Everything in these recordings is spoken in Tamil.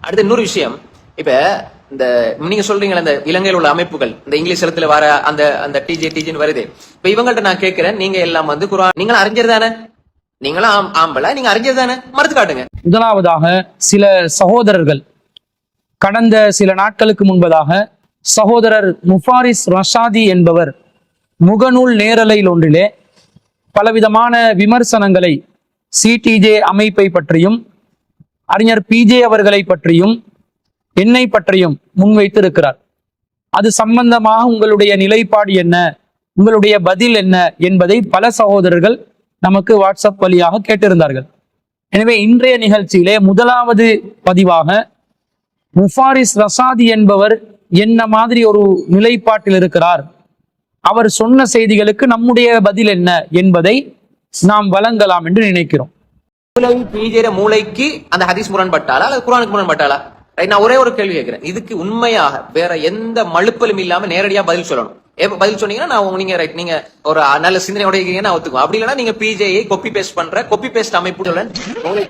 அடுத்து இன்னொரு விஷயம், இப்ப இந்த நீங்க சொல்றீங்களா இந்த இலங்கையில் உள்ள அமைப்புகள் இந்த இங்கிலீஷ் எழுத்துல வர அந்த அந்த டிஜேன்னு வருது. இப்ப இவங்கள்ட்ட நான் கேட்கிறேன், நீங்க எல்லாம் வந்து குர்ஆன் நீங்களும் அறிஞர் தானே, நீங்களும் ஆம்பளை, நீங்க அறிஞர் தானே, மறுத்து காட்டுங்க. முதலாவதாக சில சகோதரர்கள் கடந்த சில நாட்களுக்கு முன்பதாக சகோதரர் முஃபாரிஸ் ரஷாதி என்பவர் முகநூல் நேரலையில் ஒன்றிலே பலவிதமான விமர்சனங்களை சிடிஜே அமைப்பை பற்றியும் அறிஞர் பிஜே அவர்களை பற்றியும் என்னை பற்றியும் முன்வைத்திருக்கிறார். அது சம்பந்தமாக உங்களுடைய நிலைப்பாடு என்ன, உங்களுடைய பதில் என்ன என்பதை பல சகோதரர்கள் நமக்கு வாட்ஸ்அப் வழியாக கேட்டிருந்தார்கள். எனவே இன்றைய நிகழ்ச்சியிலே முதலாவது பதிவாக முஃபாரிஸ் ரஷாதி என்பவர் என்ன மாதிரி ஒரு நிலைப்பாட்டில் இருக்கிறார், அவர் சொன்ன செய்திகளுக்கு நம்முடைய பதில் என்ன என்பதை நாம் வழங்கலாம் என்று நினைக்கிறோம். மூளைக்கு அந்த ஹதீஸ் முரண்பட்டாலா அல்லது குர்ஆனுக்கு முரண்பட்டாலா? நான் ஒரே ஒரு கேள்வி கேட்கிறேன், இதுக்கு உண்மையாக வேற எந்த மழுப்பலும் இல்லாம நேரடியா பதில் சொல்லணும். பதில் சொன்னீங்கன்னா நான் நீங்க ஒரு நல்ல சிந்தனையோட இருக்கீங்கன்னா ஒத்துக்குவோம். அப்படி இல்லைன்னா நீங்க பிஜேயை காப்பி பேஸ்ட் அமைப்புடன் மௌலவி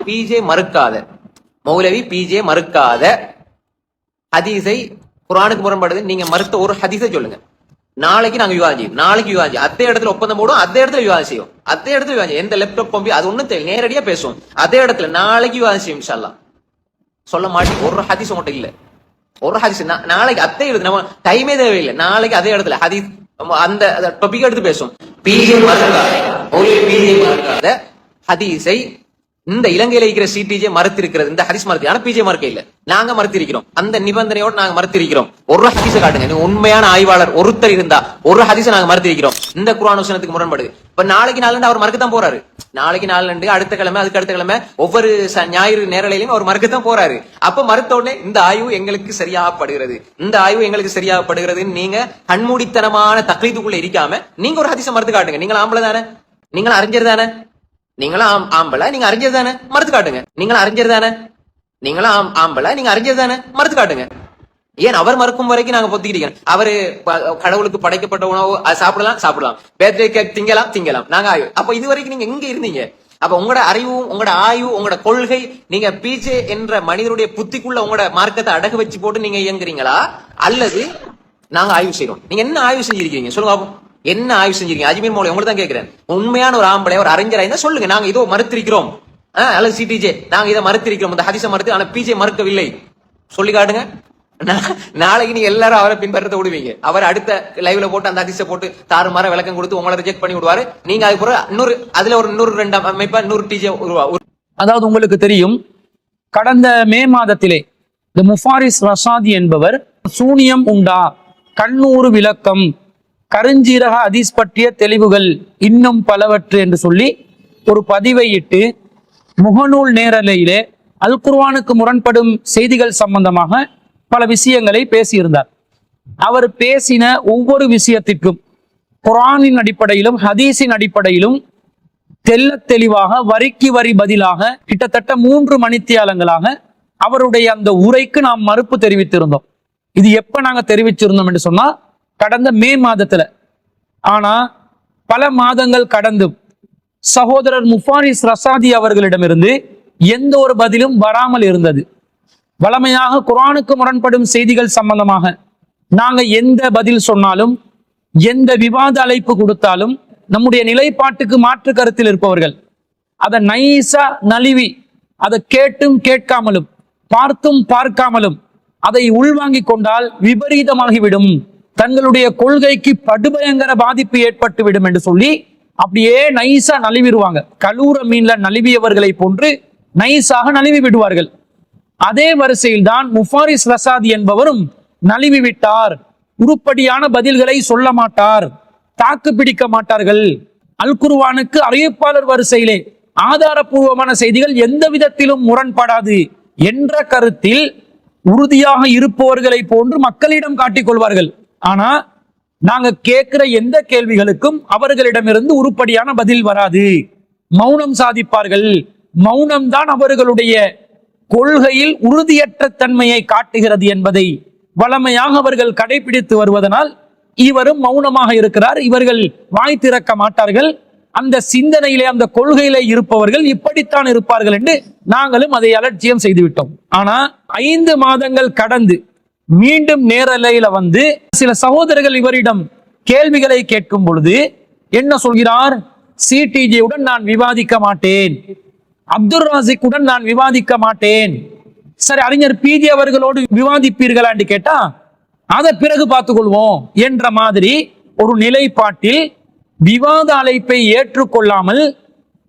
பிஜே மறுக்காத ஹதீஸை குர்ஆனுக்கு முரண்படுது நீங்க மறுத்த ஒரு ஹதீஸை சொல்லுங்க. நாளைக்கு நாங்க விவாதம் செய்யும், அதே இடத்துல ஒப்பந்தம் போடும், அதே இடத்துல விவாதம் செய்யும், எந்த லேப்டாப் கம்பி அது ஒண்ணும் தெரியல, நேரடியா பேசுவோம் அதே இடத்துல நாளைக்கு விவாதம் செய்யும் இன்ஷா அல்லாஹ். சொல்ல மாட்டேன் ஒரு ஹதீஸ் உங்கள்கிட்ட இல்ல, ஒரு ஹதீஸ் நாளைக்கு அதே இடத்துல நம்ம டைமே தேவையில்லை, நாளைக்கு அதே இடத்துல ஹதீஸ் அந்த டாபிக் எடுத்து பேசும். பிஜே மறுக்காத ஹதீஸை இந்த இலங்கையில இருக்கிற சிடிஜே மறுத்திருக்கிறது, இந்த ஹதீஸ் மறுத்து, ஆனா பிஜே மறுக்க இல்ல, நாங்க மறுத்திருக்கிறோம். அந்த நிபந்தனையோடு நாங்க மறுத்திருக்கிறோம். ஒரு ஹதீஸை காட்டுங்க, உண்மையான ஆய்வாளர் ஒருத்தர் இருந்தா ஒரு ஹதீஸை நாங்க மறுத்திருக்கிறோம் இந்த குர்ஆன் வசனத்துக்கு முரண்படுது. இப்ப நாளைக்கு நாளண்டு அவர் மறுக்கத்தான் போறாரு, நாளைக்கு நாளண்டு அடுத்த கிழமை அதுக்கு அடுத்த கிழமை ஒவ்வொரு ஞாயிறு நேரலையிலும் அவர் மறுக்கத்தான் போறாரு. அப்ப மறுத்த உடனே இந்த ஆய்வு எங்களுக்கு சரியாகப்படுகிறது, நீங்க கண்மூடித்தனமான தக்லீதுக்குள்ள இருக்காம நீங்க ஒரு ஹதீஸை மறுத்து காட்டுங்க. நீங்க ஆம்பளை தானே, நீங்களும் அறிஞர் தானே, நீங்களும் ஆம்பளை, நீங்க அறிஞர் தானே, மறுத்து காட்டுங்க. நீங்களும் அறிஞர் தானே, நீங்களும் ஆம்பளை, நீங்க அறிஞர் தானே, மறுத்து காட்டுங்க. ஏன் அவர் மறுக்கும் வரைக்கும் நாங்க பொத்திக்கிட்டீங்க? அவரு கடவுளுக்கு படைக்கப்பட்ட உணவு சாப்பிடலாம், பேர்த்டே கேக் திங்கலாம், நாங்க ஆய்வு. அப்ப இது வரைக்கும் நீங்க எங்க இருந்தீங்க? அப்ப உங்களோட அறிவும் உங்களோட ஆய்வு உங்களோட கொள்கை நீங்க பிஜே என்ற மனிதனுடைய புத்திக்குள்ள உங்களோட மார்க்கத்தை அடகு வச்சு போட்டு நீங்க இயங்குறீங்களா, அல்லது நாங்க ஆய்வு செய்யறோம்? நீங்க என்ன ஆய்வு செஞ்சிருக்கீங்க சொல்லுங்க, என்ன ஆய்வு செஞ்சிருக்கீங்க? அஜ்மீர் மௌலவி உங்களுக்கு தான் கேட்கிறேன். உண்மையான ஒரு ஆம்பளை ஒரு அறிஞரா இருந்தா சொல்லுங்க, நாங்க இதோ மறுத்திருக்கிறோம், அல்லது சிடிஜே நாங்க இதை மறுத்திருக்கிறோம், இந்த ஹதீஸை மறுத்து, ஆனா பிஜே மறுக்கவில்லை, சொல்லி காட்டுங்க. நாளைக்கு நீங்க எல்லாரும் அவரை பின்பற்றத்தை விடுவீங்க. அவர் அடுத்த லைவ்ல போட்டு அந்த ஹதீஸை போட்டு தாறுமாற விளக்கம் கொடுத்து உங்களை ரிஜெக்ட் பண்ணி விடுவாரு. நீங்க அதுக்கு இன்னொரு ரெண்டு அமைப்பா இன்னொரு டிஜே அதாவது உங்களுக்கு தெரியும், கடந்த மே மாதத்திலே இந்த முஃபாரிஸ் ரஷாதி என்பவர் சூனியம் உண்டா, கண்ணூறு விளக்கம், கருஞ்சீரக ஹதீஸ் பற்றிய தெளிவுகள், இன்னும் பலவற்று என்று சொல்லி ஒரு பதிவை இட்டு முகநூல் நேரலையிலே அல் குர்ஆனுக்கு முரண்படும் செய்திகள் சம்பந்தமாக பல விஷயங்களை பேசியிருந்தார். அவர் பேசின ஒவ்வொரு விஷயத்திற்கும் குர்ஆனின் அடிப்படையிலும் ஹதீஸின் அடிப்படையிலும் தெல்ல தெளிவாக வரிக்கு வரி பதிலாக கிட்டத்தட்ட 3 மணித்தியாலங்களாக அவருடைய அந்த உரைக்கு நாம் மறுப்பு தெரிவித்திருந்தோம். இது எப்ப நாங்க தெரிவிச்சிருந்தோம் என்று சொன்னா கடந்த மே மாதத்துல. ஆனா பல மாதங்கள் கடந்தும் சகோதரர் முஃபாரிஸ் ரஷாதி அவர்களிடமிருந்து எந்த ஒரு பதிலும் வராமல் இருந்தது. வளமையாக குர்ஆனுக்கு முரண்படும் செய்திகள் சம்பந்தமாக நாங்க எந்த பதில் சொன்னாலும், எந்த விவாத அழைப்பு கொடுத்தாலும், நம்முடைய நிலைப்பாட்டுக்கு மாற்று கருத்தில் இருப்பவர்கள் அதை நைசா நழுவி, அதை கேட்டும் கேட்காமலும் பார்த்தும் பார்க்காமலும் அதை உள்வாங்கிக் கொண்டால் விபரீதமாகிவிடும், தங்களுடைய கொள்கைக்கு படுபயங்கர பாதிப்பு ஏற்பட்டு விடும் என்று சொல்லி அப்படியே நைசா நழுவிடுவாங்க. கலூர மீன்ல நழுவியவர்களை போன்று நைசாக நழுவி விடுவார்கள். அதே வரிசையில் தான் முஃபாரிஸ் ரஷாதி என்பவரும் நழுவி விட்டார். உருப்படியான பதில்களை சொல்ல மாட்டார், தாக்கு பிடிக்க மாட்டார்கள். அல் குர்ஆனுக்கு அறிவிப்பாளர் வரிசையிலே ஆதாரபூர்வமான செய்திகள் எந்த விதத்திலும் முரண்படாது என்ற கருத்தில் உறுதியாக இருப்பவர்களை போன்று மக்களிடம் காட்டிக் கொள்வார்கள். ஆனா நாங்க கேட்கிற எந்த கேள்விகளுக்கும் அவர்களிடமிருந்து உருப்படியான பதில் வராது, மௌனம் சாதிப்பார்கள். மௌனம்தான் அவர்களுடைய கொள்கையில் உறுதியற்ற தன்மையை காட்டுகிறது என்பதை வளமையாக அவர்கள் கடைபிடித்து வருவதனால் இவரும் மௌனமாக இருக்கிறார். இவர்கள் வாய் திறக்க மாட்டார்கள். அந்த சிந்தனையிலே அந்த கொள்கையிலே இருப்பவர்கள் இப்படித்தான் இருப்பார்கள் என்று நாங்களும் அதை அலட்சியம் செய்துவிட்டோம். ஆனா 5 மாதங்கள் கடந்து மீண்டும் நேரலையில வந்து சில சகோதரர்கள் இவரிடம் கேள்விகளை கேட்கும் பொழுது என்ன சொல்கிறார்? சிடிஜே உடன் நான் விவாதிக்க மாட்டேன், அப்துல் ராசிக்குடன் நான் விவாதிக்க மாட்டேன். சரி, அறிஞர் பிஜே அவர்களோடு விவாதிப்பீர்களா என்று கேட்டா அதை பிறகு பார்த்துக் கொள்வோம் என்ற மாதிரி ஒரு நிலைப்பாட்டில் விவாத அழைப்பை ஏற்றுக்கொள்ளாமல்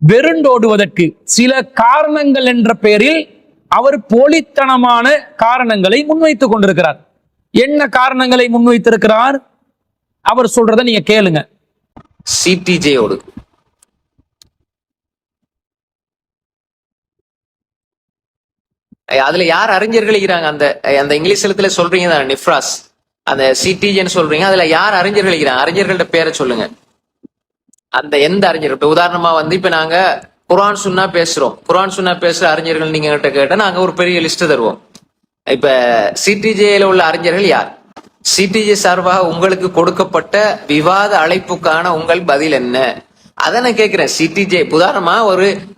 வெருண்டோடுவதற்கு சில காரணங்கள் என்ற பெயரில் அவர் போலித்தனமான காரணங்களை முன்வைத்துக் கொண்டிருக்கிறார். என்ன காரணங்களை முன்வைத்திருக்கிறார்? அவர் சொல்றதை நீங்க கேளுங்க. சிடிஜேயோடு அதுல யார் அறிஞர்கள் இருக்கிறாங்க? அந்த அந்த இங்கிலீஷ் எழுத்துல சொல்றீங்க தானே, நிஃப்ராஸ், அந்த சிடிஜேன்னு சொல்றீங்க, அதுல யார் அறிஞர்கள் இருக்கிறாங்க? அறிஞர்களோட பேரை சொல்லுங்க. அந்த எந்த அறிஞர்? இப்ப உதாரணமா வந்து இப்ப நாங்க குர்ஆன் சுன்னா பேசுறோம், குர்ஆன் சுன்னா பேசுற அறிஞர்கள் நீங்க கிட்ட கேட்டா நாங்க ஒரு பெரிய லிஸ்ட் தருவோம். இப்ப சிடிஜேல உள்ள அறிஞர்கள் யார்? சிடிஜே சார்பாக உங்களுக்கு கொடுக்கப்பட்ட விவாத அழைப்புக்கான உங்கள் பதில் என்ன? அதை நான் கேட்கிறேன். சிடிஜே உதாரணமா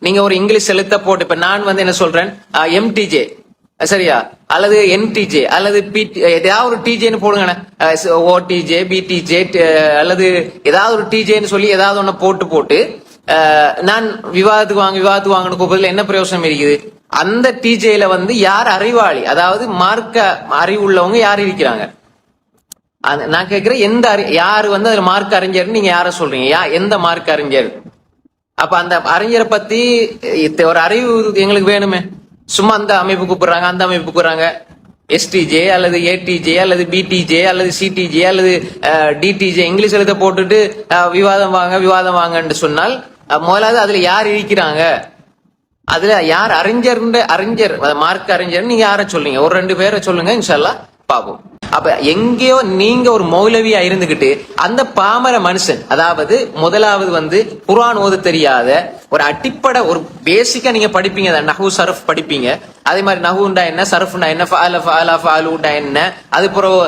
நீங்க ஒரு இங்கிலீஷ் எழுத்த போட்டு, இப்ப நான் வந்து என்ன சொல்றேன், எம்டிஜே சரியா, அல்லது என்டிஜே அல்லது ஏதாவது ஒரு டிஜேன்னு போடுங்க, ஓடிஜே பிடிஜே அல்லது ஏதாவது ஒரு டிஜேன்னு சொல்லி ஏதாவது ஒண்ணு போட்டு நான் விவாதத்துக்கு வாங்கன்னு கூப்பிடுறதுல என்ன பிரயோசனம் இருக்குது? அந்த டிஜேல வந்து யார் அறிவாளி, அதாவது மார்க்க அறிவு உள்ளவங்க யார் இருக்கிறாங்க? நான் கேட்கிறேன், யாரு வந்து அதுல மார்க் அறிஞர் நீங்க யார சொல்றீங்க? எந்த மார்க் அறிஞர்? அப்ப அந்த அறிஞரை பத்தி ஒரு அறிவு எங்களுக்கு வேணுமே. சும்மா அந்த அமைப்பு கூப்பிடுறாங்க, அந்த அமைப்பு கூப்பிடுறாங்க, எஸ்டிஜே அல்லது ஏடிஜே அல்லது பிடிஜே அல்லது சிடிஜே அல்லது டிடிஜே இங்கிலீஷ் எழுத போட்டுட்டு விவாதம் வாங்கன்னு சொன்னால் முதலாவது அதுல யார் இருக்கிறாங்க? அதுல யார் அறிஞர் மார்க் அறிஞர் நீங்க யார சொல்றீங்க? ஒரு 2 பேரை சொல்லுங்க, இன்ஷால்லா பாப்போம். அப்ப எங்கேயோ நீங்க ஒரு மௌலவியா இருந்துகிட்டு அந்த பாமர மனுஷன், அதாவது முதலாவது வந்து குர்ஆன் ஓத தெரியாத ஒரு அடிப்படை ஒரு பேசிக்கா நீங்க படிப்பீங்க, நஹு சரஃப் படிப்பீங்க. அதே மாதிரி நஹுண்டா என்ன, சரஃப்ண்டா என்ன, ஃபஅல ஃபஅலா ஃபஅலுண்டா என்ன, அதுக்கப்புறம்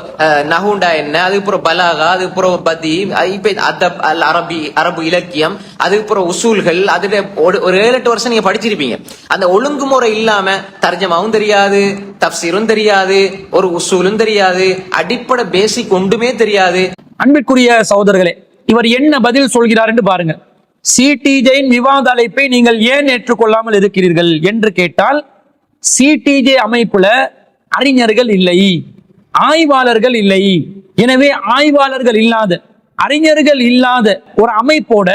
நஹுண்டா என்ன, அதுக்கப்புறம் பலாகா, அதுக்கப்புறம் பதி, இப்ப அதப் அல் அரபு இலக்கியம், அதுக்கப்புறம் உசூல்கள், அதுல ஒரு 7-8 வருஷம் நீங்க படிச்சிருப்பீங்க. அந்த ஒழுங்குமுறை இல்லாம தர்ஜமாவும் தெரியாது, தப்சீரும் தெரியாது, ஒரு உசூலும் தெரியாது, அடிப்படை பேசிக் ஒன்றுமே தெரியாது. அன்பிற்குரிய சகோதரர்களே, இவர் என்ன பதில் சொல்கிறார் என்று பாருங்க. சிடிஜேயின் விவாத அழைப்பை நீங்கள் ஏன் ஏற்றுக்கொள்ளாமல் இருக்கிறீர்கள் என்று கேட்டால், சிடிஜே அமைப்புல அறிஞர்கள் இல்லை, ஆய்வாளர்கள் இல்லை. எனவே ஆய்வாளர்கள் இல்லாத, அறிஞர்கள் இல்லாத ஒரு அமைப்போட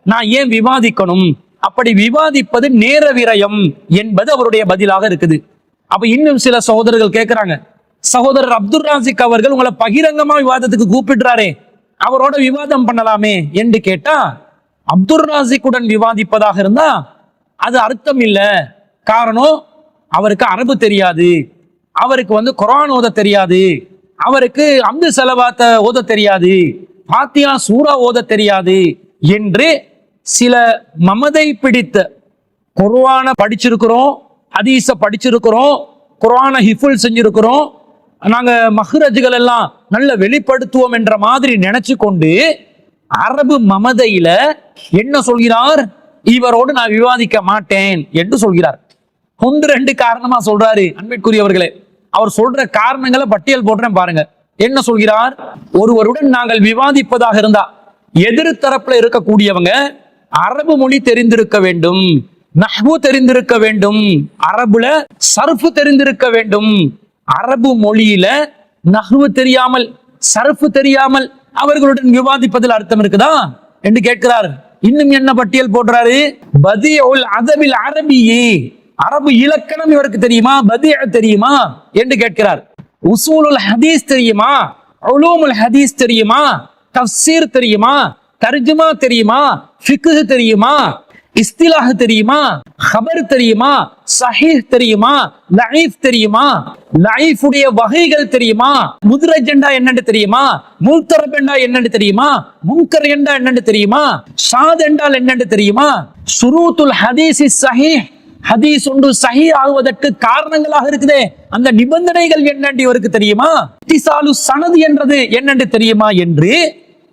நான் ஏன் விவாதிக்கணும்? அப்படி விவாதிப்பது நேர விரயம் என்பது அவருடைய பதிலாக இருக்குது. அப்ப இன்னும் சில சகோதரர்கள் கேட்கிறாங்க, சகோதரர் அப்துல் ராசிக் அவர்கள் உங்களை பகிரங்கமா விவாதத்துக்கு கூப்பிடுறாரே, அவரோட விவாதம் பண்ணலாமே என்று கேட்டா, அப்துல் ராசிக்குடன் விவாதிப்பதாக இருந்தா அது அர்த்தம் இல்ல. காரணம், அவருக்கு அரபு தெரியாது, அவருக்கு வந்து குர்ஆன் ஓத தெரியாது, அவருக்கு அம்து செலவாத்த ஓத தெரியாது, ஃபாத்தியா சூரா ஓத தெரியாது என்று சில மமதை பிடித்த, குர்ஆனை படிச்சிருக்கிறோம், ஹதீஸ படிச்சிருக்கிறோம், குர்ஆனை ஹிஃபுல் செஞ்சிருக்கிறோம், நாங்க மஹ்ரஜ்கள் எல்லாம் நல்ல வெளிப்படுத்துவோம் என்ற மாதிரி நினைச்சு கொண்டு அரபு மமதையில என்ன சொல்கிறார்? இவரோடு நான் விவாதிக்க மாட்டேன் என்று சொல்கிறார். 1-2 காரணமா சொல்றாரு. அன்பிற்குரியவர்களே, அவர் சொல்ற காரணங்களை பட்டியல் போடுறேன் பாருங்க. என்ன சொல்கிறார்? ஒருவருடன் நாங்கள் விவாதிப்பதாக இருந்தா எதிர் தரப்புல இருக்கக்கூடியவங்க அரபு மொழி தெரிந்திருக்க வேண்டும், நஹ்வு தெரிந்திருக்க வேண்டும், அரபுல சர்ஃப் தெரிந்திருக்க வேண்டும். அரபு மொழியில நஹ்வு தெரியாமல், சர்ஃப் தெரியாமல் அவர்களுடன் விவாதிப்பதில் அர்த்தம் இருக்குதா என்று கேட்கிறார். இன்னும் என்ன பட்டியல் போடுறாரு? பதியுல் அதபில் அரபியே, அரபு இலக்கணம் இவருக்கு தெரியுமா, பதிய தெரியுமா என்று கேட்கிறார். உசூலுல் ஹதீஸ் தெரியுமா, உலூமுல் ஹதீஸ் தெரியுமா, தஃப்சீர் தெரியுமா, தர்ஜுமா தெரியுமா, ஃபிக்ஹ் தெரியுமா, இஸ்திலாஹ் தெரியுமா, ஹபர் தெரியுமா, சஹீஹ் தெரியுமா, லஈஃப் தெரியுமா, லஈஃபுடைய வகைகள் தெரியுமா, முத்ரஜ் என்றா என்னன்னு தெரியுமா, முல்தரப் என்றா என்னன்னு தெரியுமா, முன்கர் என்றா என்னன்னு தெரியுமா, ஷாத் என்றால் என்னன்னு தெரியுமா, ஷுரூத்துல் ஹதீஸி ஸஹீஹ், ஹதீஸ் ஒன்று சஹீஹ் ஆகுவதற்கு காரணங்களாக இருக்குதே அந்த நிபந்தனைகள் என்னன்னு இவருக்கு தெரியுமா, இத்திசாலு சனது என்றது என்னன்னு தெரியுமா என்று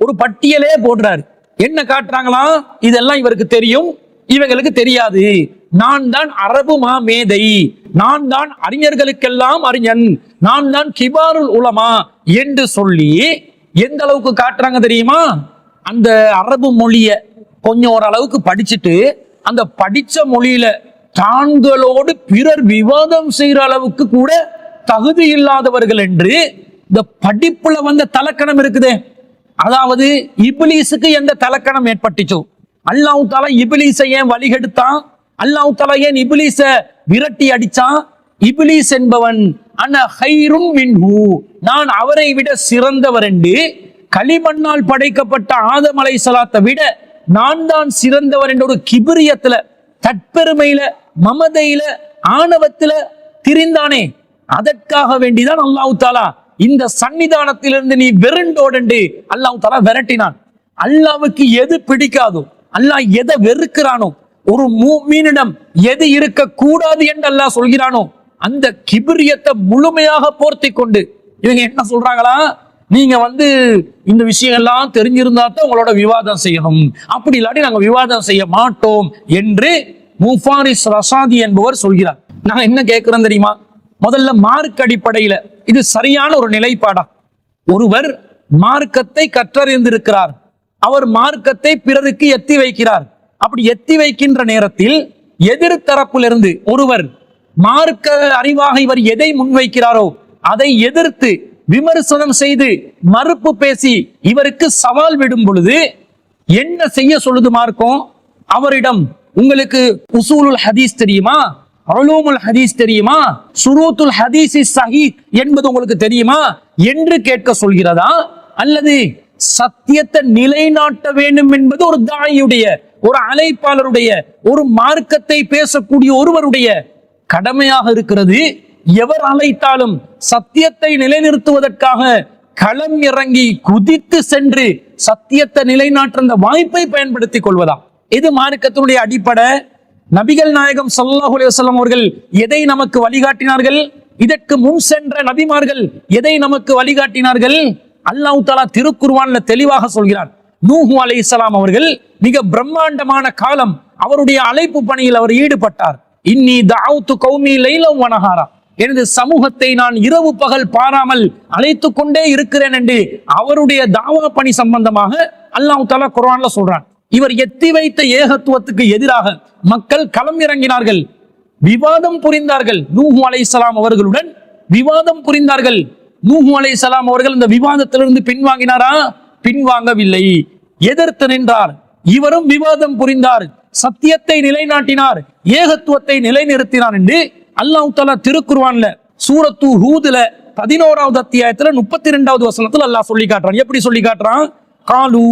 ஒரு பட்டியலே போடுறாரு. என்ன காட்டுறாங்களா? இதெல்லாம் இவருக்கு தெரியும், இவங்களுக்கு தெரியாது. நான் தான் அரபு மாமேதை, நான் தான் அறிஞர்களுக்கெல்லாம் அறிஞன், நான் தான் கிபாருல் உலமா என்று சொல்லி எந்த அளவுக்கு காட்டுறாங்க தெரியுமா? அந்த அரபு மொழிய கொஞ்சம் ஓரளவுக்கு படிச்சுட்டு அந்த படிச்ச மொழியில தான்களோடு பிறர் விவாதம் செய்யற அளவுக்கு கூட தகுதி இல்லாதவர்கள் என்று இந்த படிப்புல வந்த தலக்கணம் இருக்குதே. அதாவது இப்லீஸுக்கு எந்த தலக்கணம் ஏற்பட்டுச்சோ, அல்லாஹ் தஆலா இப்லீஸை ஏன் வழிகெடுத்தான், அல்லாஹ் தஆலா ஏன் இப்லீஸ விரட்டி அடிச்சான்? இப்லீஸ் என்பவன் அன ஹைரும் மின்ஹு, நான் அவரை விட சிறந்தவர் என்று, களிமண்ணால் படைக்கப்பட்ட ஆதம் அலைஹிஸ்ஸலாத்தை விட நான் தான் சிறந்தவர் என்ற ஒரு கிபிரியத்துல, தற்பெருமையில, மமதையில, ஆணவத்துல திரிந்தானே. அதற்காக வேண்டிதான் அல்லாஹ் தஆலா இந்த சன்னிதானத்திலிருந்து நீ வெறுண்டோடு அல்லாஹ் தஆலா விரட்டினான். அல்லாஹ்வுக்கு எது பிடிக்காதோ, அல்லாஹ் எதை வெறுக்கிறானோ, ஒரு மூமினிடம் எது இருக்க கூடாது என்று அல்லாஹ் சொல்கிறானோ அந்த கிபிரியத்தை முழுமையாக போர்த்தி கொண்டு இவங்க என்ன சொல்றாங்களா, நீங்க இந்த விஷயம் எல்லாம் தெரிஞ்சிருந்தா தான் உங்களோட விவாதம் செய்யணும், அப்படி இல்லாட்டி நாங்க விவாதம் செய்ய மாட்டோம் என்று முஃபாரிஸ் ரஷாதி என்பவர் சொல்கிறார். நான் என்ன கேட்கிறேன் தெரியுமா? முதல்ல மார்க் அடிப்படையில இது சரியான ஒரு நிலைப்பாடா? ஒருவர் மார்க்கத்தை கற்றறிந்திருக்கிறார், அவர் மார்க்கத்தை பிறருக்கு எத்தி வைக்கிறார். அப்படி எத்தி வைக்கின்ற நேரத்தில் எதிர்த்தரப்பிலிருந்து ஒருவர் மார்க்க அறிவாக இவர் எதை முன்வைக்கிறாரோ அதை எதிர்த்து விமர்சனம் செய்து மறுப்பு பேசி இவருக்கு சவால் விடும் பொழுது என்ன செய்ய சொல்லுது மார்க்கம்? அவரிடம் உங்களுக்கு உசூலுல் ஹதீஸ் தெரியுமா, உலூமுல் ஹதீஸ் தெரியுமா, ஷுரூத்துல் ஹதீஸ் ஸஹீஹ் என்பது உங்களுக்கு தெரியுமா என்று கேட்க சொல்கிறதா? அல்லது சத்தியத்தை நிலைநாட்ட வேண்டும் என்பது ஒரு தாயியுடைய, ஒரு அழைப்பாளருடைய, ஒரு மார்க்கத்தை பேசக்கூடிய ஒருவருடைய கடமையாக இருக்கிறது. எவர் அழைத்தாலும் சத்தியத்தை நிலைநிறுத்துவதற்காக களம் இறங்கி குதித்து சென்று சத்தியத்தை நிலைநாட்ட அந்த வாய்ப்பை பயன்படுத்திக் கொள்வதா? இது மார்க்கத்தினுடைய அடிப்படை. நபிகள் நாயகம் ஸல்லல்லாஹு அலைஹி வஸல்லம் அவர்கள் எதை நமக்கு வழிகாட்டினார்கள்? இதற்கு முன் சென்ற நபிமார்கள் எதை நமக்கு வழிகாட்டினார்கள்? அல்லாஹ் தஆலா திருக்குர்ஆன்ல தெளிவாக சொல்கிறார். நூஹ் அலைஹிஸ்ஸலாம் அவர்கள் மிக பிரம்மாண்டமான காலம் அவருடைய அழைப்பு பணியில் அவர் ஈடுபட்டார். இன்னி தஅவுது கௌமி லைலன் வ நஹாரா, எனது சமூகத்தை நான் இரவு பகல் பாராமல் அழைத்து கொண்டே இருக்கிறேன் என்று அவருடைய தாவா பணி சம்பந்தமாக அல்லாஹ் தஆலா குர்ஆன்ல சொல்றான். இவர் எத்தி வைத்த ஏகத்துவத்துக்கு எதிராக மக்கள் களம் இறங்கினார்கள், விவாதம் புரிந்தார்கள். நூஹ் அலைஹிஸ்ஸலாம் அவர்களுடன் விவாதம் புரிந்தார்கள். நூஹ் அலைஹிஸ்ஸலாம் அவர்கள் இந்த விவாதத்திலிருந்து பின்வாங்கினாரா? பின்வாங்கவில்லை, எதிர்த்து நின்றார். இவரும் விவாதம் புரிந்தார், சத்தியத்தை நிலைநாட்டினார், ஏகத்துவத்தை நிலைநிறுத்தினார் என்று அல்லாஹ் தஆலா திருக்குர்ஆன்ல சூரத்து ஹூதுல 11வது அத்தியாயத்துல 32வது வசனத்துல அல்லாஹ் சொல்லி காட்டுறான். எப்படி சொல்லி காட்டுறான்? காலு,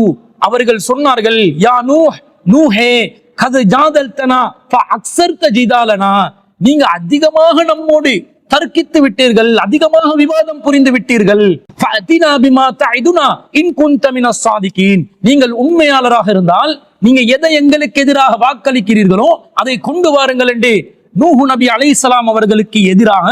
அவர்கள் சொன்னார்கள், யா நூஹ், நூஹே, கது ஜாதல்தனா ஃபஅக்ஸர்த ஜிதாலனா, நீங்க அதிகமாக நம்மோடு தர்க்கித்து விட்டீர்கள், அதிகமாக விவாதம் புரிந்து விட்டீர்கள். ஃபஅதினா பிமா தஇதுனா இன் குன்த மினஸ் ஸாதிகீன், நீங்கள் உண்மையாளராக இருந்தால் நீங்க எதை எங்களுக்கு எதிராக வாக்களிக்கிறீர்களோ அதை கொண்டு வாருங்கள் என்று நூஹ் நபி அலைஹிஸ்ஸலாம் அவர்களுக்கு எதிராக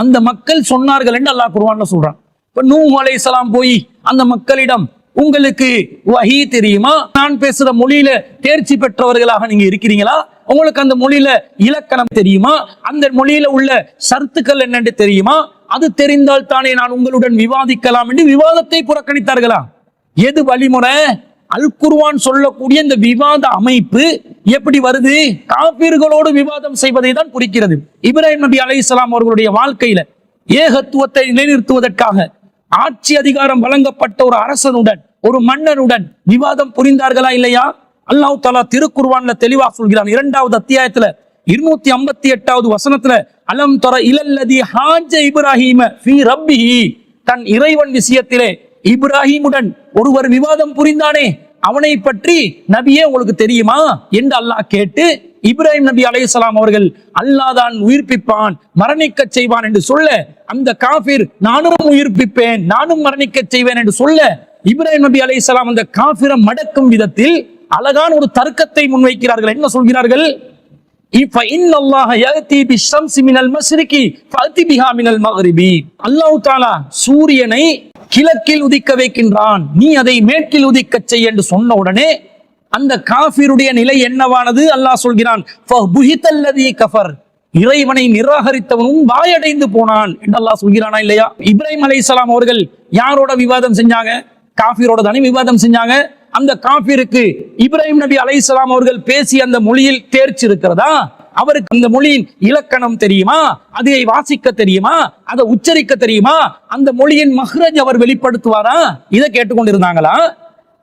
அந்த மக்கள் சொன்னார்கள் என்று அல்லாஹ் குர்ஆன்ல சொல்றான். இப்ப நூஹ் அலைஹிஸ்ஸலாம் போய் அந்த மக்களிடம், உங்களுக்கு வஹீ தெரியுமா, நான் பேசுற மொழியில தேர்ச்சி பெற்றவர்களாக நீங்க இருக்கிறீங்களா, உங்களுக்கு அந்த மொழியில இலக்கணம் தெரியுமா, அந்த மொழியில உள்ள ஷர்த்துக்கள் என்னென்று தெரியுமா, அது தெரிந்தால் தானே நான் உங்களுடன் விவாதிக்கலாம் என்று விவாதத்தை புறக்கணித்தார்களா? எது வழிமுறை? அல் குர்ஆன் சொல்லக்கூடிய இந்த விவாத அமைப்பு எப்படி வருது? காபிர்களோடு விவாதம் செய்வதை தான் குறிக்கிறது. இப்ராஹிம் நபி அலைஹிஸ்ஸலாம் அவர்களுடைய வாழ்க்கையில ஏகத்துவத்தை நிலைநிறுத்துவதற்காக ஆட்சி அதிகாரம் வழங்கப்பட்ட ஒரு அரசனுடன், ஒரு மன்னனுடன் விவாதம் புரிந்தார்களா இல்லையா? அல்லாஹ் தஆலா திருக்குர்ஆன்ல தெளிவாக சொல்கிறான். 2வது அத்தியாயத்துல 258வது வசனத்துல, அலம் தர இலல்லதி ஹாஜ இப்ராஹீம ஃபீ ரப்பிஹி, தன் இறைவன் விஷயத்திலே இப்ராஹிமுடன் ஒருவர் விவாதம் புரிந்தானே, அவனை பற்றி நபியே உங்களுக்கு தெரியுமா என்று அல்லாஹ் கேட்டு, இப்ராஹிம் நபி அலைஹிஸ்ஸலாம் அவர்கள் அல்லாஹ் தான் உயிர்ப்பிப்பான், மரணிக்க செய்வான் என்று சொல்ல, அந்த காஃபிர் நானும் உயிர்ப்பிப்பேன், நானும் மரணிக்க செய்வேன் என்று சொல்ல, இப்ராஹிம் நபி அலைஹிஸ்ஸலாம் அந்த காஃபிரை மடக்கும் விதத்தில் அழகான ஒரு தர்க்கத்தை முன்வைக்கிறார்கள். என்ன சொல்கிறார்கள்? அல்லாஹ் தஆலா சூரியனை கிழக்கில் உதிக்க வைக்கின்றான், நீ அதை மேற்கில் உதிக்க செய் என்று சொன்ன உடனே அந்த காஃபிருடைய நிலை என்னவானது? அல்லாஹ் சொல்கிறான், ஃபபுஹிதல்லதீ கஃபர், இறைவனை நிராகரித்தவனும் வாயடைந்து போனான் என்று அல்லாஹ் சொல்கிறானா இல்லையா? இப்ராஹிம் அலைஹிஸ்ஸலாம் அவர்கள் யாரோட விவாதம் செஞ்சாங்க? காஃபிரோட தானே விவாதம் செஞ்சாங்க. அந்த காஃபிருக்கு இப்ராஹிம் நபி அலைஹிஸ்ஸலாம் அவர்கள் பேசிய அந்த மொழியில் தேர்ச்சி இருக்கிறதா? அவருக்கு அந்த மொழியின் இலக்கணம் தெரியுமா? அதை வாசிக்க தெரியுமா? அதை உச்சரிக்க தெரியுமா? அந்த மொழியின் மஹ்ரஜ் அவர் வெளிப்படுத்துவாரா? இதை கேட்டுக்கொண்டிருந்தாங்களா?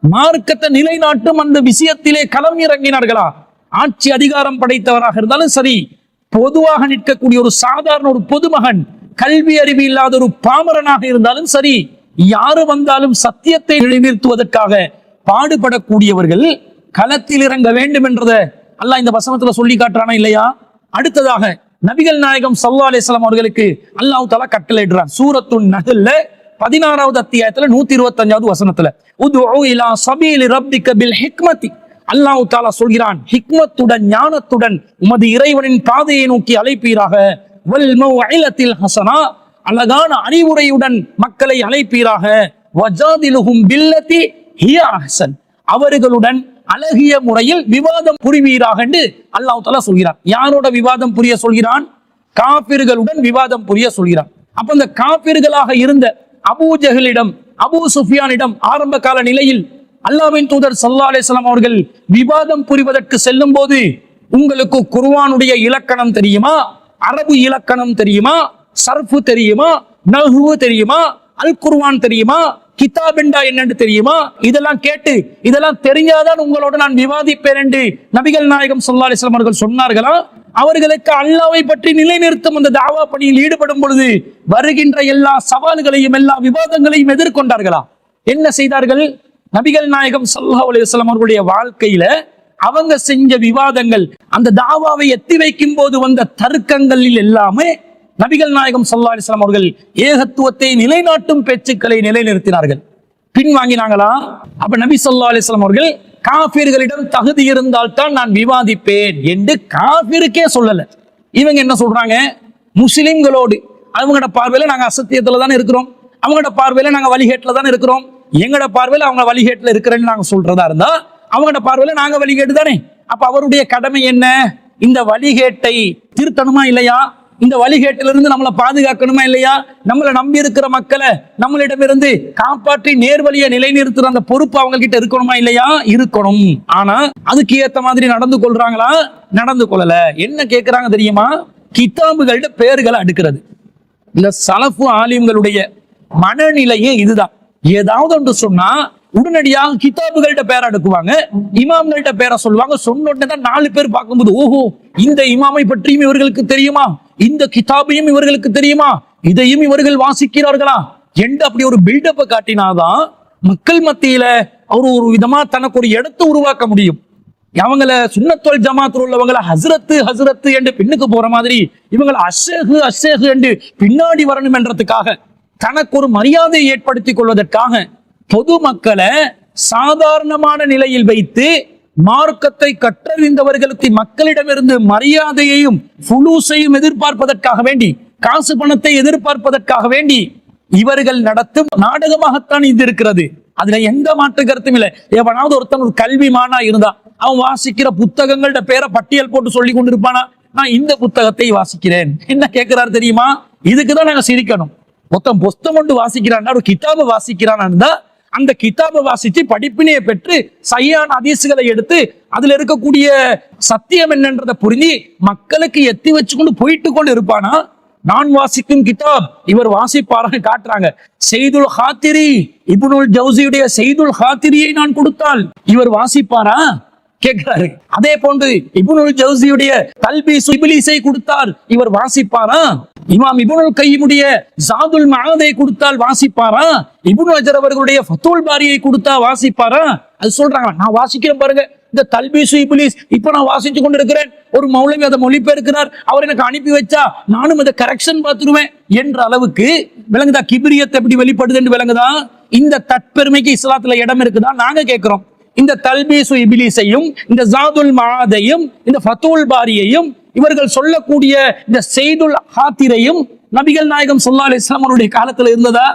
மார்க்கத்தை நிலைநாட்டும் அந்த விஷயத்திலே களம் இறங்கினார்களா? ஆட்சி அதிகாரம் படைத்தவராக இருந்தாலும் சரி, பொதுவாக நிற்கக்கூடிய ஒரு சாதாரண ஒரு பொதுமகன், கல்வி அறிவு இல்லாத ஒரு பாமரனாக இருந்தாலும் சரி, யாரு வந்தாலும் சத்தியத்தை நிலைநிறுத்துவதற்காக பாடுபடக்கூடியவர்கள் களத்தில் இறங்க வேண்டும் என்றதை அல்லாஹ் இந்த வசனத்துல சொல்லி காட்டுறானா இல்லையா? அடுத்ததாக நபிகள் நாயகம் ஸல்லல்லாஹு அலைஹி வஸல்லம் அவர்களுக்கு அல்லாஹ் தஆலா கட்டளையிடுறான். சூரத்துன் நஹ்ல்ல 16வது அத்தியாயத்துல 125வது வசனத்துல, உதுஉ இலா சபீலி ரப்பிக பில் ஹிக்மதி, அல்லாஹ் தஆலா சொல்கிறான், ஹிக்மத்துடன் ஞானத்துடன் உமது இறைவனின் பாதையை நோக்கி அழைப்பீராக, வல் மௌஇலத்தில் ஹஸனா, அழகான அறிவுரையுடன் மக்களை அழைப்பீராக, வஜாதிலுஹும் பில்லதி ஹிய அஹ்சன், அவர்களுடன் அழகிய முறையில் விவாதம் புரிவீராக என்று அல்லாஹ் தஆலா சொல்கிறான். யாரோட விவாதம் புரிய சொல்கிறான்? காபிர்களுடன் விவாதம் புரிய சொல்கிறான். அப்ப இந்த காபிர்களாக இருந்த அபூ ஜஹலிடம், அபூ சுஃபியானிடம் ஆரம்ப கால நிலையில் அல்லாஹ்வின் தூதர் ஸல்லல்லாஹு அலைஹி வஸல்லம் அவர்கள் விவாதம் புரிவதற்கு செல்லும் போது, உங்களுக்கு குர்ஆனுடைய இலக்கணம் தெரியுமா? அரபு இலக்கணம் தெரியுமா? சர்ஃபு தெரியுமா? நஹ்வு தெரியுமா? அல் குர்ஆன் தெரியுமா? கிதாபெண்டா என்னன்னு தெரியுமா? இதெல்லாம் கேட்டு, இதெல்லாம் தெரிஞ்சாதான் உங்களோட நான் விவாதிப்பேன் என்று நபிகள் நாயகம் ஸல்லல்லாஹு அலைஹி வஸல்லம் அவர்கள் சொன்னார்களா? அவர்களுக்கு அல்லாஹ்வை பற்றி நிலைநிறுத்தும் அந்த தாவா பணியில் ஈடுபடும் பொழுது வருகின்ற எல்லா சவால்களையும் எல்லா விவாதங்களையும் எதிர்கொண்டார்களா? என்ன செய்தார்கள்? நபிகள் நாயகம் ஸல்லல்லாஹு அலைஹி வஸல்லம் அவர்களுடைய வாழ்க்கையில அவங்க செஞ்ச விவாதங்கள், அந்த தாவாவை எத்தி வைக்கும் போது வந்த தர்க்கங்களில் எல்லாமே நபிகள் நாயகம் ஸல்லல்லாஹு அலைஹி வஸல்லம் அவர்கள் ஏகத்துவத்தை நிலைநாட்டும் பேச்சுக்களை நிலைநிறுத்தினார்கள். பின்வாங்கினாங்களா? அப்ப நபி ஸல்லல்லாஹு அலைஹி வஸல்லம் அவர்கள் காபிர்களிடம் தகுதி இருந்தால் தான் நான் விவாதிப்பேன் என்று காபிருக்கே சொல்லல. இவங்க என்ன சொல்றாங்க? முஸ்லிம்களோடு அவங்களோட பார்வையில நாங்க அசத்தியத்துல தானே இருக்கிறோம், அவங்களோட பார்வையில நாங்க வழிகேட்டுல தானே இருக்கிறோம், எங்களோட பார்வையில அவங்க வழிகேட்டுல இருக்கிறேன்னு நாங்க சொல்றதா இருந்தா அவங்களோட பார்வையில நாங்க வழிகேட்டு தானே. அப்ப அவருடைய கடமை என்ன? இந்த வழிகேட்டை திருத்தணுமா இல்லையா? இந்த வழிகேட்டிலிருந்து நம்மளை பாதுகாக்கணுமா இல்லையா? நம்மளை நம்பி இருக்கிற மக்களை நம்மளிடமிருந்து காப்பாற்றி நேர்வழியை நிலைநிறுத்துற அந்த பொறுப்பு அவங்க கிட்ட இருக்கணுமா இல்லையா? இருக்கணும். ஆனா அதுக்கு ஏத்த மாதிரி நடந்து கொள்றாங்களா? நடந்து கொள்ளல. என்ன கேட்கிறாங்க தெரியுமா? கிதாபுகளோட பெயர்களை அடுக்கிறது. இந்த சலஃபு ஆலிம்களுடைய மனநிலையே இதுதான். ஏதாவது ஒன்று சொன்னா உடனடியாக கிதாபுகள்கிட்ட பேரை அடுக்குவாங்க, இமாம்கள்ட்ட பேரை சொல்லுவாங்க. சொன்ன உடனே தான் 4 பேர் பார்க்கும்போது, ஓஹோ இந்த இமாமை பற்றியும் இவர்களுக்கு தெரியுமா, இந்த கிதாபையும் இவர்களுக்கு தெரியுமா, இதையும் இவர்கள் வாசிக்கிறார்களா என்று அப்படி ஒரு பில்டப்பை காட்டினாதான் மக்கள் மத்தியில அவர் ஒரு விதமா தனக்கு ஒரு இடத்தை உருவாக்க முடியும். அவங்கள சுன்னத்துல் ஜமாத் உள்ளவங்களை ஹஸ்ரத்து ஹஸ்ரத்து என்று பின்னுக்கு போற மாதிரி இவங்களை அஷேகு அஷேகு என்று பின்னாடி வரணும் என்றதுக்காக, தனக்கு ஒரு மரியாதையை ஏற்படுத்திக் கொள்வதற்காக பொதுமக்களை சாதாரணமான நிலையில் வைத்து மார்க்கத்தை கற்றறிந்தவர்களுக்கு மக்களிடமிருந்து மரியாதையையும் ஃபுலூஸையும் எதிர்பார்ப்பதற்காக வேண்டி, காசு பணத்தை எதிர்பார்ப்பதற்காக வேண்டி இவர்கள் நடத்தும் நாடகமாகத்தான் இது இருக்கிறது. அதுல எந்த மாற்று கருத்தும் இல்லை. எவனாவது ஒருத்தன் ஒரு கல்விமானா இருந்தா அவன் வாசிக்கிற புத்தகங்களோட பேரை பட்டியல் போட்டு சொல்லி கொண்டிருப்பானா, நான் இந்த புத்தகத்தை வாசிக்கிறேன். என்ன கேட்கிறாரு தெரியுமா? இதுக்குதான் நாங்க சிரிக்கணும். மொத்தம் புஸ்தகம் கொண்டு வாசிக்கிறான், ஒரு கிதாபை வாசிக்கிறான், அந்த கிதாபை வாசிச்சு படிப்பினையை பெற்று சையான ஹதீஸ்களை எடுத்து அதுல இருக்கக்கூடிய சத்தியம் என்னன்றதை புரிஞ்சு மக்களுக்கு எத்தி வச்சு கொண்டு போயிட்டு கொண்டு இருப்பானா? நான் வாசிக்கும் கிதாப் இவர் வாசிப்பாராக காட்டுறாங்க. செய்துல் ஹாத்திரி, இப்னுல் ஜௌசியுடைய செய்துல் ஹாத்திரியை நான் கொடுத்தால் இவர் வாசிப்பாரா கேட்கிறாரு. அதே போன்று இப்னுல் ஜௌசியுடைய தல்பீஸ் இப்லீஸை கொடுத்தால் இவர் வாசிப்பாரா? இமாம் இப்னுல் கையிமுடைய ஜாதுல் மஆதை கொடுத்தால் வாசிப்பாரா? இப்னு ஹஜர் அவர்களுடைய ஃபத்துல் பாரியை கொடுத்தா வாசிப்பாரா? அது சொல்றாங்க. நான் வாசிக்கிறேன் பாருங்க இந்த தல்பீஸ் இப்லீஸ், இப்ப நான் வாசிச்சு கொண்டு இருக்கிறேன். ஒரு மௌலவி அதை மொழிபெயர்க்கிறார், அவர் எனக்கு அனுப்பி வச்சா நானும் அதை கரெக்ஷன் பார்த்துருவேன் என்ற அளவுக்கு விளங்குதா? கிபிரியத்தை எப்படி வெளிப்படுது என்று விளங்குதா? இந்த தற்பெருமைக்கு இஸ்லாத்துல இடம் இருக்குதா? நாங்க கேட்கிறோம். இந்த தல்பீசு இப்லீஸையும் இந்த ஜாதுல் மஆதையும் இந்த ஃபத்துல் பாரியையும் இவர்கள் சொல்லக்கூடிய இந்த செய்துல் ஹாத்திரையும் நபிகள் நாயகம் ஸல்லல்லாஹு அலைஹி வஸல்லம் அவருடைய காலத்துல இருந்ததா?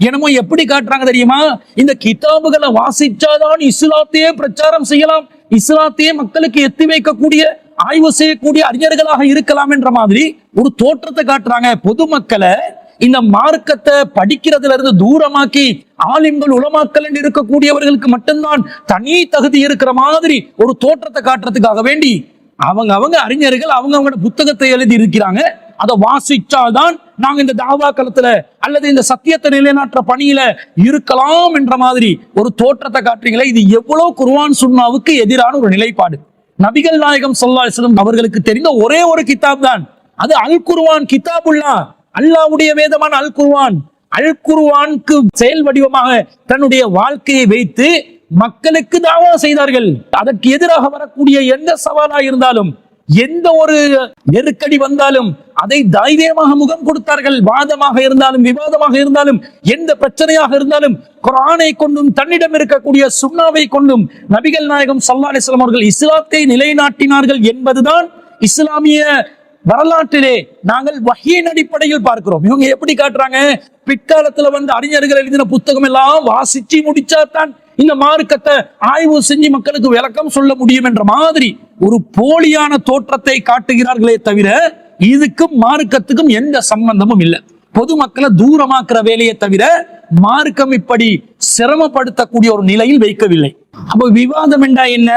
என்னமோ எப்படி காட்டுறாங்க தெரியுமா? இந்த கிதாபுகளை வாசிச்சாதான் இஸ்லாத்தையே பிரச்சாரம் செய்யலாம் இஸ்லாத்தையே மக்களுக்கு எத்தி வைக்கக்கூடிய ஆய்வு செய்யக்கூடிய அறிஞர்களாக இருக்கலாம் என்ற மாதிரி ஒரு தோற்றத்தை காட்டுறாங்க. பொதுமக்களை இந்த மார்க்கத்தை படிக்கிறதுல இருந்து தூரமாக்கி ஆலிம்கள் உலமாக்கல் என்று இருக்கக்கூடியவர்களுக்கு மட்டும்தான் தனி தகுதி இருக்கிற மாதிரி ஒரு தோற்றத்தை காட்டுறதுக்காக வேண்டி அவங்க அறிஞர்கள் அவங்களோட புத்தகத்தை எழுதி இருக்கிறாங்க. அதை வாசிச்சால்தான் நாங்க இந்த தாவா களத்துல அல்லது இந்த சத்தியத்தை நிலைநாட்டுற பணியில இருக்கலாம் என்ற மாதிரி ஒரு தோற்றத்தை காட்டுறீங்களே, இது எவ்வளவு குர்ஆன் சுன்னாவுக்கு எதிரான ஒரு நிலைப்பாடு. நபிகள் நாயகம் ஸல்லல்லாஹு அலைஹி வஸல்லம் அவர்களுக்கு தெரிந்த ஒரே ஒரு கிதாப் தான் அது அல் குர்ஆன். கிதாபுல்லா, அல்லாஹ்வுடைய வேதமான அல் குர்ஆன். அல் குர்ஆனுக்கு செயல் வடிவமாக தன்னுடைய வாழ்க்கையை வைத்து மக்களுக்கு தாவா செய்தார்கள். அதற்கு எதிராக வரக்கூடிய எந்த சவாலா இருந்தாலும், எந்த ஒரு நெருக்கடி வந்தாலும் அதை தைரியமாக முகம் கொடுத்தார்கள். வாதமாக இருந்தாலும் விவாதமாக இருந்தாலும் எந்த பிரச்சனையாக இருந்தாலும் குர்ஆனை கொண்டும் தன்னிடம் இருக்கக்கூடிய சுன்னாவை கொண்டும் நபிகள் நாயகம் ஸல்லல்லாஹு அலைஹி வஸல்லம் அவர்கள் இஸ்லாத்தை நிலைநாட்டினார்கள் என்பதுதான் இஸ்லாமிய வரலாற்றிலே நாங்கள் வஹீயின் அடிப்படையில் பார்க்கிறோம். இவங்க எப்படி காட்டுறாங்க? பிற்காலத்துல வந்து அறிஞர்கள் எழுதின புத்தகம் எல்லாம் வாசிச்சு முடிச்சாதான் இந்த மார்க்கத்தை ஆய்வு செஞ்சு மக்களுக்கு விளக்கம் சொல்ல முடியும் என்ற மாதிரி ஒரு போலியான தோற்றத்தை காட்டுகிறார்களே தவிர இதுக்கும் மார்க்கத்துக்கும் எந்த சம்பந்தமும் இல்லை. பொதுமக்களை தூரமாக்குற வேலையை தவிர மார்க்கம் இப்படி சிரமப்படுத்தக்கூடிய ஒரு நிலையில் வைக்கவில்லை. அப்போ விவாதம் என்றா என்ன?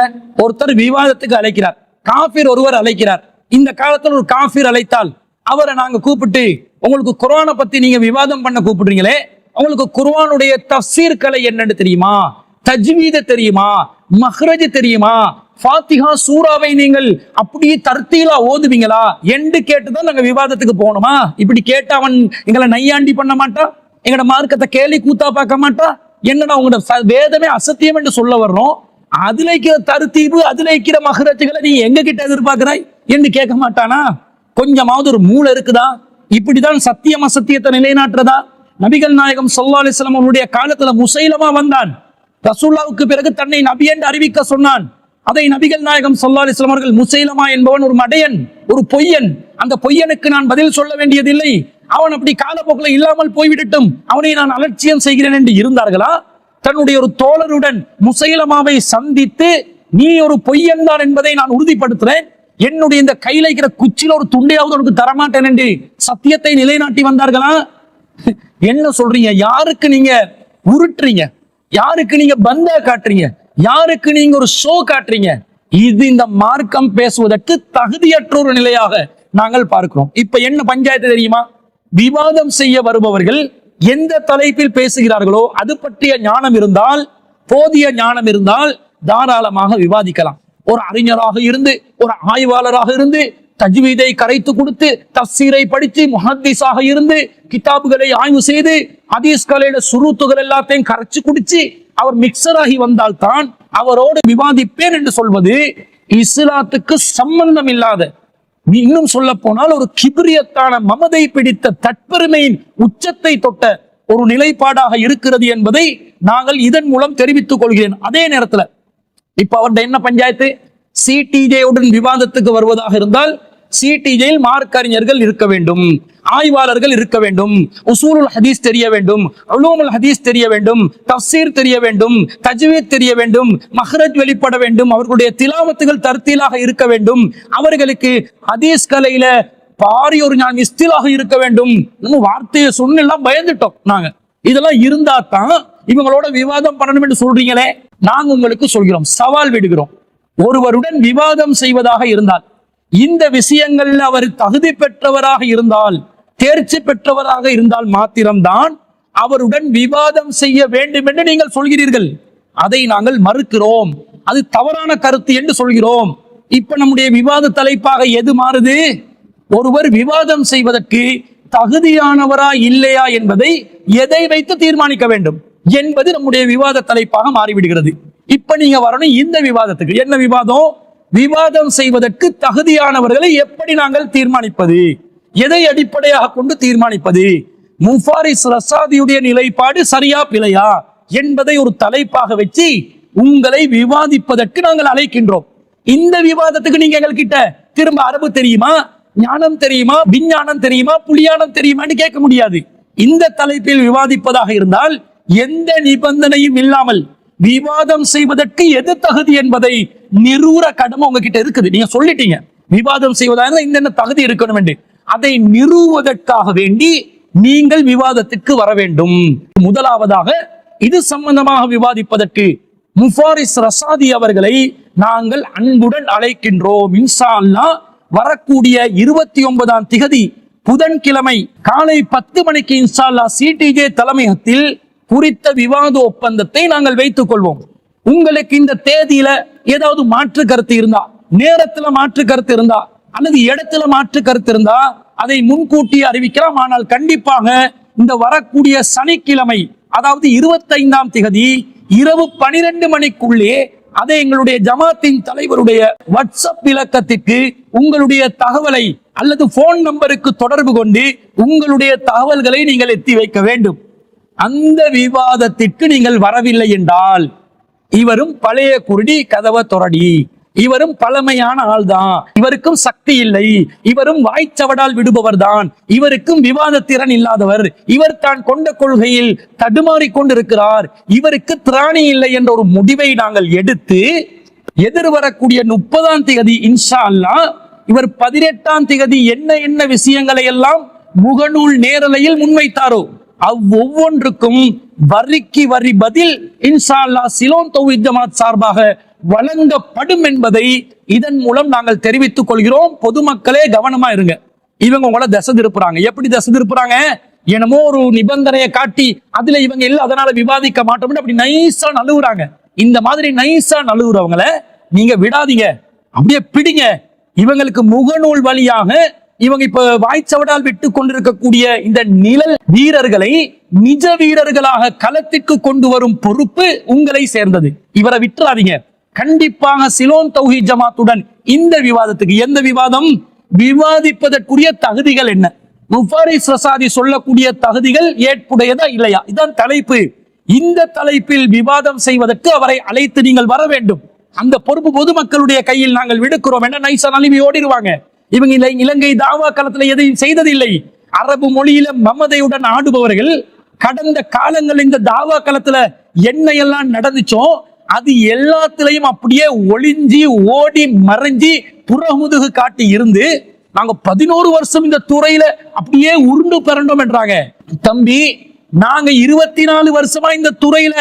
ஒருத்தர் விவாதத்துக்கு அழைக்கிறார், காஃபிர் ஒருவர் அழைக்கிறார். இந்த காலத்துல ஒரு காஃபிர் அழைத்தால் அவரை நாங்க கூப்பிட்டு உங்களுக்கு குர்ஆனை பத்தி நீங்க விவாதம் பண்ண கூப்பிடுறீங்களே, உங்களுக்கு குர்ஆனுடைய தஃசீர் கலை என்னன்னு தெரியுமா? தஜ்வீத தெரியுமா? மஹ்ரஜ் தெரியுமா? ஃபாத்திஹா சூராவை நீங்கள் அப்படியே தர்த்தீலா ஓதுவீங்களா என்று கேட்டுதான் நாங்க விவாதத்துக்கு போகணுமா? இப்படி கேட்டா அவன் எங்களை நையாண்டி பண்ண மாட்டான், எங்களோட மார்க்கத்தை கேலி கூத்தா பார்க்க மாட்டான். என்னடா உங்களோட வேதமே அசத்தியம் என்று சொல்ல வர்றோம், அதுல இருக்கிற தர்த்தீபு அதுல இருக்கிற மஹ்ரஜ்களை நீ எங்க கிட்ட எதிர்பார்க்கிறாய் என்று கேட்க மாட்டானா? கொஞ்சமாவது ஒரு மூளை இருக்குதா? இப்படிதான் சத்தியம் அசத்தியத்தை நிலைநாட்டுறதா? நபிகள் நாயகம் ஸல்லல்லாஹு அலைஹி வஸல்லம் அவருடைய காலத்துல முசைலமா வந்தான். ரசூலுல்லாஹ்வுக்கு பிறகு தன்னை நபி என்று அறிவிக்க சொன்னான். அதை நபிகள் நாயகம் ஸல்லல்லாஹு அலைஹி வஸல்லம் அவர்கள் முசைலமா என்பவன் ஒரு மடையன், ஒரு பொய்யன், அந்த பொய்யனுக்கு நான் பதில் சொல்ல வேண்டியதில்லை, அவன் அப்படி காலப்போக்கில் இல்லாமல் போய்விடட்டும், அவனை நான் அலட்சியம் செய்கிறேன் என்று இருந்தார்களா? தன்னுடைய ஒரு தோழருடன் முசைலமாவை சந்தித்து நீ ஒரு பொய்யன் தான் என்பதை நான் உறுதிப்படுத்துறேன், என்னுடைய இந்த கையில இருக்கிற குச்சில ஒரு துண்டையாவது உனக்கு தரமாட்டேன் என்று சத்தியத்தை நிலைநாட்டி வந்தார்களா? என்ன சொல்றீங்க? யாருக்கு நீங்க உருட்டுறீங்க? யாருக்கு நீங்க பந்தா காட்டுறீங்க? யாருக்கு நீங்க ஒரு ஷோ காட்டுறீங்க? இது இந்த மார்க்கம் பேசுவதற்கு தகுதியற்ற ஒரு நிலையாக நாங்கள் பார்க்கிறோம். இப்ப என்ன பஞ்சாயத்து தெரியுமா? விவாதம் செய்ய வருபவர்கள் எந்த தலைப்பில் பேசுகிறார்களோ அது பற்றிய ஞானம் இருந்தால், போதிய ஞானம் இருந்தால் தாராளமாக விவாதிக்கலாம். ஒரு அறிஞராக இருந்து, ஒரு ஆய்வாளராக இருந்து, தஜ்வீதை கரைத்து கொடுத்து, தஃசீரை படித்து, முஹத்திஸாக இருந்து, கிதாபுகளை ஆய்வு செய்து, ஹதீஸ்களோட சுருத்துகள் எல்லாத்தையும் கரைச்சு குடிச்சு அவர் மிக்சர் ஆகி வந்தால் தான் அவரோடு விவாதிப்பேன் என்று சொல்வது இஸ்லாத்துக்கு சம்பந்தம் இல்லாத, இன்னும் சொல்ல போனால் ஒரு கிபிரியத்தான மமதை பிடித்த தற்பெருமையின் உச்சத்தை தொட்ட ஒரு நிலைப்பாடாக இருக்கிறது என்பதை நாங்கள் இதன் மூலம் தெரிவித்துக் கொள்கிறேன். அதே நேரத்துல இப்ப அவர்கிட்ட என்ன பஞ்சாயத்து? சிடிஜேயுடன் விவாதத்துக்கு வருவதாக இருந்தால் சிடிஜேயில் மார்க் அறிஞர்கள் இருக்க வேண்டும், ஆய்வாளர்கள் இருக்க வேண்டும், உசூலுல் ஹதீஸ் தெரிய வேண்டும், உலூமுல் ஹதீஸ் தெரிய வேண்டும், தஃசீர் தெரிய வேண்டும், தஜ்வீத் தெரிய வேண்டும், மஹ்ரஜ் வெளிப்பட வேண்டும், அவர்களுடைய திலாவத்துகள் தர்த்தீலாக இருக்க வேண்டும், அவர்களுக்கு ஹதீஸ் கலையில பாரி ஒரு ஞான் இஸ்திலாக இருக்க வேண்டும். நம்ம வார்த்தையை சொன்னெல்லாம் பயந்துட்டோம் நாங்க. இதெல்லாம் இருந்தா தான் இவங்களோட விவாதம் பண்ணணும் என்று சொல்றீங்களே. நாங்க உங்களுக்கு சொல்கிறோம், சவால் விடுகிறோம். ஒருவருடன் விவாதம் செய்வதாக இருந்தால், இந்த விஷயங்கள்ல அவர் தகுதி பெற்றவராக இருந்தால், தேர்ச்சி பெற்றவராக இருந்தால் மாத்திரம்தான் அவருடன் விவாதம் செய்ய வேண்டும் என்று நீங்கள் சொல்கிறீர்கள். அதை நாங்கள் மறுக்கிறோம். அது தவறான கருத்து என்று சொல்கிறோம். இப்ப நம்முடைய விவாத தலைப்பாக எது மாறுது? ஒருவர் விவாதம் செய்வதற்கு தகுதியானவரா இல்லையா என்பதை எதை வைத்து தீர்மானிக்க வேண்டும் என்பது நம்முடைய விவாத தலைப்பாக மாறிவிடுகிறது. இப்ப நீங்க வரணும் இந்த விவாதத்துக்கு. என்ன விவாதம்? விவாதம் செய்வதற்கு தகுதியானவர்களை எப்படி நாங்கள் தீர்மானிப்பது, எதை அடிப்படையாக கொண்டு தீர்மானிப்பது, முஃபாரிஸ் ரசாதியுடைய நிலைப்பாடு சரியா பிழையா என்பதை ஒரு தலைப்பாக வச்சு உங்களை விவாதிப்பதற்கு நாங்கள் அழைக்கின்றோம். இந்த விவாதத்துக்கு நீங்க எங்கள்கிட்ட திரும்ப அரபு தெரியுமா, ஞானம் தெரியுமா, விஞ்ஞானம் தெரியுமா, புலியானம் தெரியுமான்னு கேட்க முடியாது. இந்த தலைப்பில் விவாதிப்பதாக இருந்தால் எந்த நிபந்தனையும் இல்லாமல் விவாதம் செய்வதற்கு எது தகுதி என்பதை நிரூர கடமை உங்ககிட்ட இருக்குது. நீங்க சொல்லிட்டீங்க விவாதம் செய்வதாக இந்த தகுதி இருக்கணும் என்று. அதை நிறுவுவதற்காக வேண்டி நீங்கள் விவாதத்திற்கு வர வேண்டும். முதலாவதாக இது சம்பந்தமாக விவாதிப்பதற்கு முஃபாரிஸ் ரசாதி அவர்களை நாங்கள் அன்புடன் அழைக்கின்றோம். இன்ஷா அல்லாஹ் வரக்கூடிய 29ஆம் திகதி புதன்கிழமை காலை 10 மணிக்கு இன்ஷா அல்லாஹ் சிடிஜே தலைமையகத்தில் குறித்த விவாத ஒப்பந்தத்தை நாங்கள் வைத்துக் கொள்வோம். உங்களுக்கு இந்த தேதியில ஏதாவது மாற்று கருத்து இருந்தா, நேரத்துல மாற்று கருத்து இருந்தா, அல்லது இடத்துல மாற்று கருத்து இருந்தா அதை முன்கூட்டி அறிவிக்கலாம். ஆனால் கண்டிப்பாக இந்த வரக்கூடிய சனிக்கிழமை, அதாவது 25ஆம் திகதி இரவு 12 மணிக்குள்ளே அதை எங்களுடைய ஜமாத்தின் தலைவருடைய வாட்ஸ்அப் இலக்கத்திற்கு உங்களுடைய தகவலை அல்லது போன் நம்பருக்கு தொடர்பு கொண்டு உங்களுடைய தகவல்களை நீங்கள் எத்தி வைக்க வேண்டும். அந்த விவாதத்திற்கு நீங்கள் வரவில்லை என்றால் இவரும் பழைய குருடி கதவ தொரடி, இவரும் பழமையான ஆள்தான், இவருக்கும் சக்தி இல்லை, இவரும் வாய்ச்சவடால் விடுபவர் தான், இவருக்கும் விவாத திறன் இல்லாதவர், இவர் தான் கொண்ட கொள்கையில் தடுமாறி கொண்டிருக்கிறார், இவருக்கு திராணி இல்லை என்ற ஒரு முடிவை நாங்கள் எடுத்து எதிர்வரக்கூடிய 30ஆம் திகதி இன்ஷா அல்லாஹ் இவர் 18ஆம் திகதி என்ன விஷயங்களை எல்லாம் முகநூல் நேரலையில் முன்வைத்தாரோ ஒவ்வொன்றுக்கும் வரிக்கு வரி பதில் இன்ஷா அல்லாஹ் சிலோன் தௌஹீத் ஜமாத் சார்பாக வழங்கப்படும் என்பதை இதன் மூலம் நாங்கள் தெரிவித்துக் கொள்கிறோம். பொதுமக்களே கவனமா இருங்க. இவங்க உங்களை திசை திருப்புறாங்க. எப்படி திசை திருப்புறாங்க? என்னமோ ஒரு நிபந்தனையை காட்டி அதுல இவங்க எல்லாம் அதனால விவாதிக்க மாட்டோம்னு அப்படி நைஸா நழுவுறாங்க. இந்த மாதிரி நைஸா நழுவுறவங்களை நீங்க விடாதீங்க, அப்படியே பிடிங்க. இவங்களுக்கு முகநூல் வழியாக இவங்க இப்ப வாய்ச்சவடால் விட்டு கொண்டிருக்கக்கூடிய இந்த நிழல் வீரர்களை நிஜ வீரர்களாக களத்திற்கு கொண்டு வரும் பொறுப்பு உங்களை சேர்ந்தது. இவரை விட்டுறாதீங்க. கண்டிப்பாக சிலோன் தௌஹீத் ஜமாத்துடன் இந்த விவாதத்துக்கு, எந்த விவாதம் விவாதிப்பதற்குரிய தகுதிகள் என்ன, முஃபாரிஸ் ரசாதி சொல்லக்கூடிய தகுதிகள் ஏற்புடையதா இல்லையா, இதான் தலைப்பு. இந்த தலைப்பில் விவாதம் செய்வதற்கு அவரை அழைத்து நீங்கள் வர வேண்டும். அந்த பொறுப்பு பொதுமக்களுடைய கையில் நாங்கள் விடுக்கிறோம். என்ன நைசா நழுவி ஓடிடுவாங்க. இவங்க இலங்கை தாவா களத்துல எதையும் செய்ததில்லை. அரபு மொழியில மமதையுடன் ஆடுபவர்கள் கடந்த காலங்கள் இந்த தாவா களத்துல என்ன எல்லாம் நடந்துச்சோ அது எல்லாத்திலையும் அப்படியே ஒளிஞ்சி ஓடி மறைஞ்சி புறமுதுகு காட்டி இருந்து நாங்க 11 வருஷம் இந்த துறையில அப்படியே உருண்டு பிறண்டோம் என்றாங்க. தம்பி, நாங்க 24 வருஷமா இந்த துறையில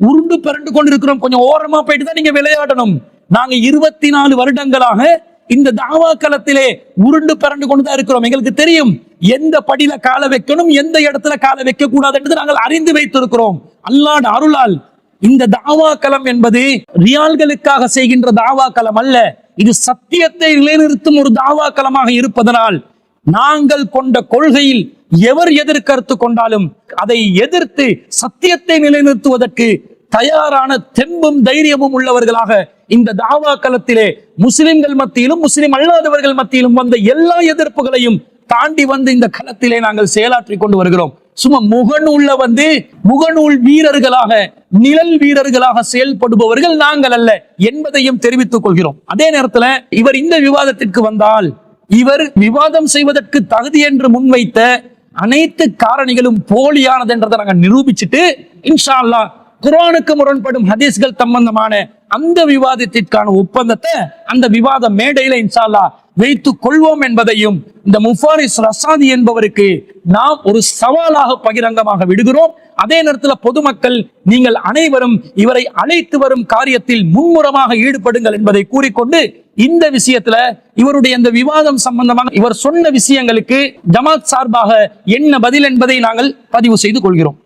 உருண்டு பிறண்டு கொண்டிருக்கிறோம். கொஞ்சம் ஓரமா போயிட்டு தான் நீங்க விளையாடணும். நாங்க 24 வருடங்களாக இந்த தாவா களத்திலே உருண்டு பிறண்டு கொண்டுதான் இருக்கிறோம். எங்களுக்கு தெரியும் எந்த படியில கால வைக்கணும், எந்த இடத்துல கால வைக்க கூடாது என்று நாங்கள் அறிந்து வைத்திருக்கிறோம். அல்லாஹ்வுடைய அருளால் இந்த தாவா களம் என்பது ரியால்களுக்காக செய்கின்ற தாவா களம் அல்ல. இது சத்தியத்தை நிலைநிறுத்தும் ஒரு தாவா களமாக இருப்பதனால் நாங்கள் கொண்ட கொள்கையில் எவர் எதிர்கருத்து கொண்டாலும் அதை எதிர்த்து சத்தியத்தை நிலைநிறுத்துவதற்கு தயாரான தெம்பும் தைரியமும் உள்ளவர்களாக இந்த தாவா களத்திலே முஸ்லிம்கள் மத்தியிலும் முஸ்லிம் அல்லாதவர்கள் மத்தியிலும் வந்த எல்லா எதிர்ப்புகளையும் தாண்டி வந்து இந்த களத்திலே நாங்கள் செயலாற்றி கொண்டு வருகிறோம். சும்மா முகநூல் வீரர்களாக, நிழல் வீரர்களாக செயல்படுபவர்கள் நாங்கள் அல்ல என்பதையும் தெரிவித்துக் கொள்கிறோம். அதே நேரத்தில் இவர் இந்த விவாதத்திற்கு வந்தால் இவர் விவாதம் செய்வதற்கு தகுதி என்று முன்வைத்த அனைத்து காரணிகளும் போலியானது என்றதை நாங்கள் நிரூபிச்சுட்டு இன்ஷா அல்லாஹ் குர்ஆனுக்கு முரண்படும் ஹதீஸ்கள் சம்பந்தமான அந்த விவாதத்திற்கான ஒப்பந்தத்தை அந்த விவாத மேடையில இன்ஷா அல்லாஹ் வைத்துக் கொள்வோம் என்பதையும் இந்த முஃபாரிஸ் ரசாதி என்பவருக்கு நாம் ஒரு சவாலாக பகிரங்கமாக விடுகிறோம். அதே நேரத்தில் பொதுமக்கள் நீங்கள் அனைவரும் இவரை அழைத்து வரும் காரியத்தில் மும்முரமாக ஈடுபடுங்கள் என்பதை கூறிக்கொண்டு இந்த விஷயத்துல இவருடைய இந்த விவாதம் சம்பந்தமாக இவர் சொன்ன விஷயங்களுக்கு ஜமாத் சார்பாக என்ன பதில் என்பதை நாங்கள் பதிவு செய்து கொள்கிறோம்.